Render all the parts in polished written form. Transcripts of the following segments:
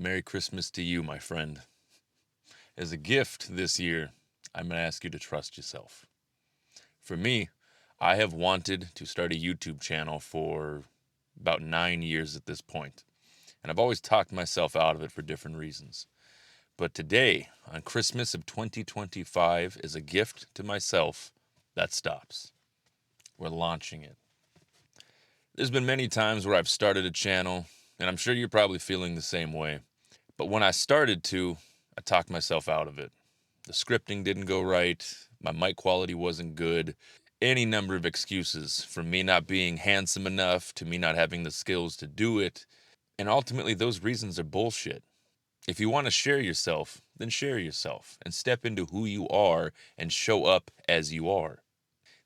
Merry Christmas to you, my friend. As a gift this year, I'm going to ask you to trust yourself. For me, I have wanted to start a YouTube channel for about 9 years at this point, and I've always talked myself out of it for different reasons. But today, on Christmas of 2025, is a gift to myself that stops. We're launching it. There's been many times where I've started a channel, and I'm sure you're probably feeling the same way. But when I started to, I talked myself out of it. The scripting didn't go right, my mic quality wasn't good, any number of excuses, from me not being handsome enough to me not having the skills to do it. And ultimately, those reasons are bullshit. If you want to share yourself, then share yourself and step into who you are and show up as you are.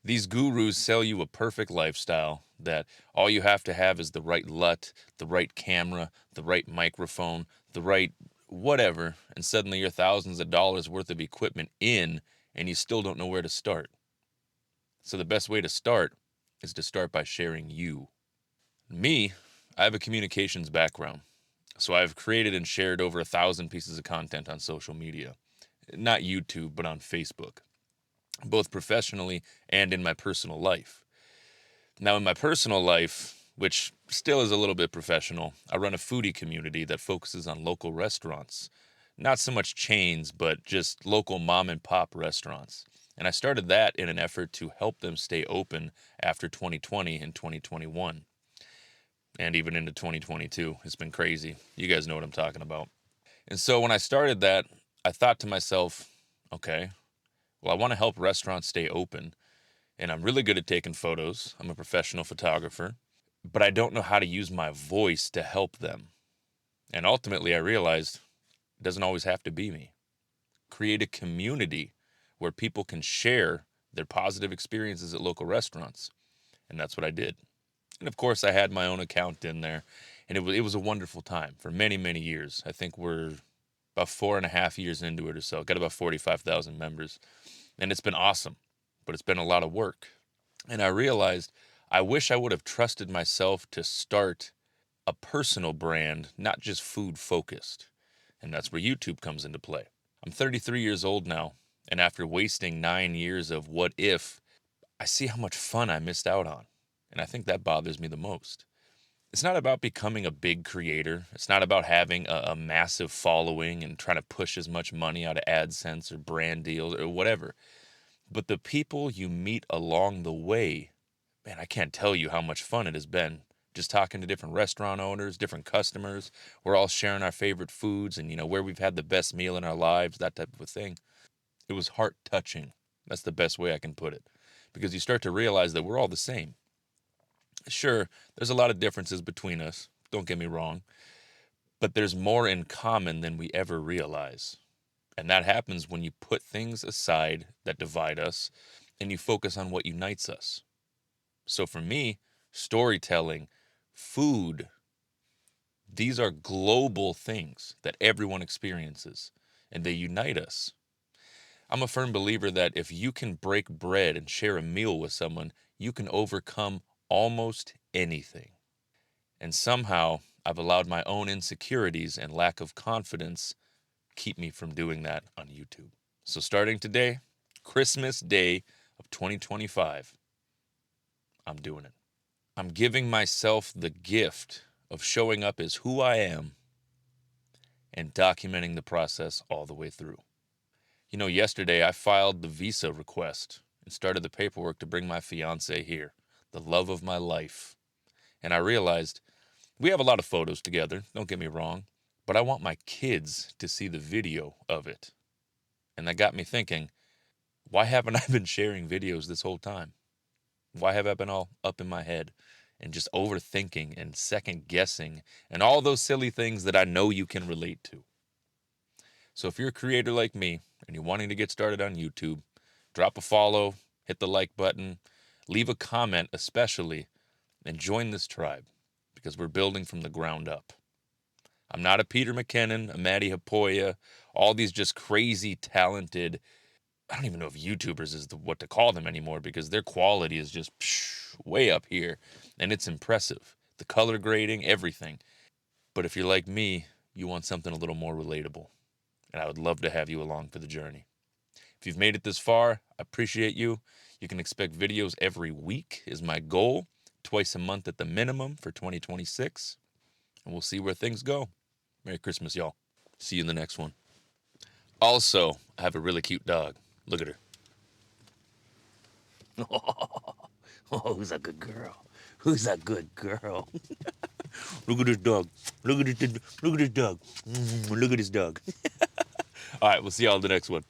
These gurus sell you a perfect lifestyle that all you have to have is the right LUT, the right camera, the right microphone, the right whatever, and suddenly you're thousands of dollars worth of equipment in, and you still don't know where to start. So the best way to start is to start by sharing you. Me, I have a communications background, so I've created and shared over 1,000 pieces of content on social media. Not YouTube, but on Facebook, both professionally and in my personal life. Now, in my personal life, which still is a little bit professional, I run a foodie community that focuses on local restaurants. Not so much chains, but just local mom and pop restaurants. And I started that in an effort to help them stay open after 2020 and 2021. And even into 2022. It's been crazy. You guys know what I'm talking about. And so when I started that, I thought to myself, okay, well, I want to help restaurants stay open. And I'm really good at taking photos. I'm a professional photographer, but I don't know how to use my voice to help them. And ultimately, I realized it doesn't always have to be me. Create a community where people can share their positive experiences at local restaurants. And that's what I did. And of course, I had my own account in there, and it was a wonderful time for many, many years. I think we're about 4.5 years into it or so. Got about 45,000 members, and it's been awesome, but it's been a lot of work. And I realized I wish I would have trusted myself to start a personal brand, not just food focused. And that's where YouTube comes into play. I'm 33 years old now, and after wasting 9 years of what if, I see how much fun I missed out on. And I think that bothers me the most. It's not about becoming a big creator. It's not about having a massive following and trying to push as much money out of AdSense or brand deals or whatever. But the people you meet along the way, man, I can't tell you how much fun it has been. Just talking to different restaurant owners, different customers. We're all sharing our favorite foods and, where we've had the best meal in our lives, that type of a thing. It was heart touching. That's the best way I can put it. Because you start to realize that we're all the same. Sure, there's a lot of differences between us, don't get me wrong, but there's more in common than we ever realize. And that happens when you put things aside that divide us and you focus on what unites us. So for me, storytelling, food, these are global things that everyone experiences and they unite us. I'm a firm believer that if you can break bread and share a meal with someone, you can overcome almost anything. And somehow I've allowed my own insecurities and lack of confidence keep me from doing that on YouTube. So starting today, Christmas Day of 2025, I'm doing it. I'm giving myself the gift of showing up as who I am and documenting the process all the way through. Yesterday I filed the visa request and started the paperwork to bring my fiance here, the love of my life. And I realized we have a lot of photos together, don't get me wrong, but I want my kids to see the video of it. And that got me thinking, why haven't I been sharing videos this whole time? Why have I been all up in my head and just overthinking and second guessing and all those silly things that I know you can relate to? So if you're a creator like me and you're wanting to get started on YouTube, drop a follow, hit the like button, leave a comment especially, and join this tribe because we're building from the ground up. I'm not a Peter McKinnon, a Matty Hapoya, all these just crazy talented, I don't even know if YouTubers is what to call them anymore because their quality is just way up here and it's impressive. The color grading, everything. But if you're like me, you want something a little more relatable. And I would love to have you along for the journey. If you've made it this far, I appreciate you. You can expect videos every week is my goal, twice a month at the minimum for 2026. And we'll see where things go. Merry Christmas, y'all. See you in the next one. Also, I have a really cute dog. Look at her. Oh, who's a good girl? Who's a good girl? Look at this dog. Look at this dog. Look at this dog. All right, we'll see y'all in the next one.